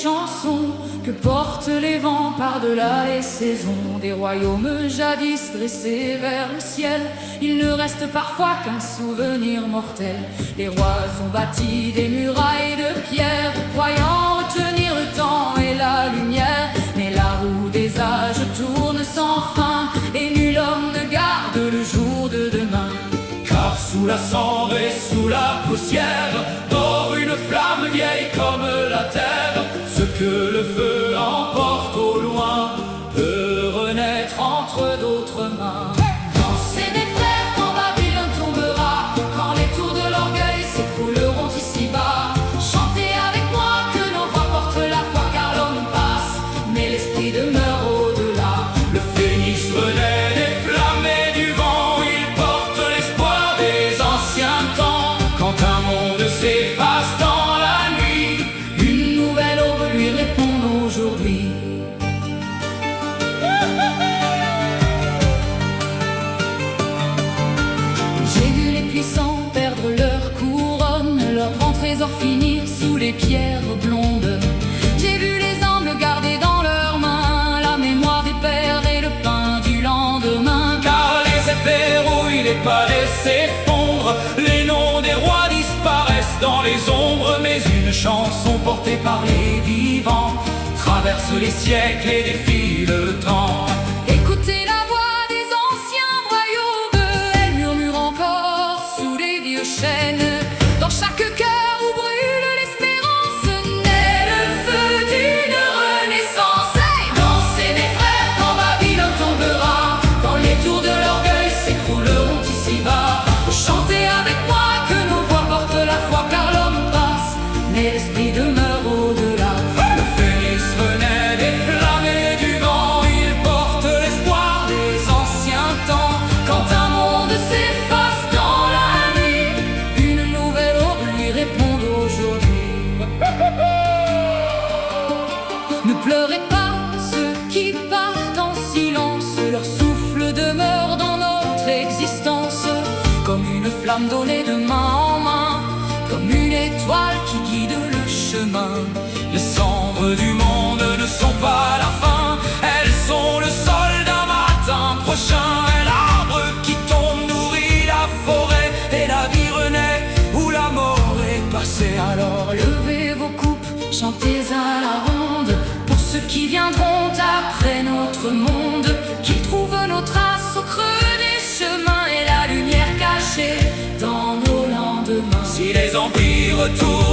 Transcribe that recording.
chansons que portent les vents par-delà les saisons. Des royaumes jadis dressés vers le ciel, il ne reste parfois qu'un souvenir mortel. Les rois ont bâti des murailles de pierre, croyant retenir le temps et la lumière. Mais la roue des âges tourne sans fin, et nul homme ne garde le jour de demain. Car sous la cendre et sous la poussière dort une flamme vieille comme la terre. Ce que le feu emporte au loin peut renaître entre d'autres mains. Dansez mes frères quand Babylone tombera, quand les tours de l'orgueil s'écrouleront ici-bas. Chantez avec moi que nos voix portent la foi, car l'homme passe, mais l'esprit demeure au-delà. Le phénix renaît des flammes et du vent, il porte l'espoir des anciens temps. Quand un monde s'efface dans la nuit, une nouvelle aube lui répond aujourd'hui. J'ai vu les puissants perdre leur couronne, leur grand trésor finir sous les pierres blondes. J'ai vu les hommes garder dans leurs mains la mémoire des pères et le pain du lendemain. car les épées rouillent, les palais s'effondrent, les noms des rois disparaissent dans les ombres. Mais une chanson portée par les vivants traverse les siècles et défie le temps. Écoutez la voix des anciens royaumes, elle murmure encore sous les vieux chênes. Dans chaque cœur où brûle l'espérance, naît le feu d'une renaissance. Hey, dansez mes frères quand Babylone tombera, quand les tours de l'orgueil s'écrouleront ici-bas. Chantez avec moi que nos voix portent la foi, car l'homme passe, mais l'esprit demeure au-delà. Le phénix renaît des flammes et du vent, il porte l'espoir des anciens temps. Quand un monde s'efface dans la nuit, une nouvelle aube lui répond aujourd'hui. Ne pleurez pas ceux qui partent en silence, leur souffle demeure dans notre existence. Comme une flamme donnée de main en main, comme une étoile qui guide le chemin. Les cendres du monde ne sont pas la fin, elles sont le sol d'un matin prochain. Et l'arbre qui tombe nourrit la forêt, et la vie renaît où la mort est passée. Alors levez vos coupes, chantez à la ronde, pour ceux qui viendront après notre monde, qu'ils trouvent nos traces au creux des chemins et la lumière cachée dans nos lendemains. Si les empires tournent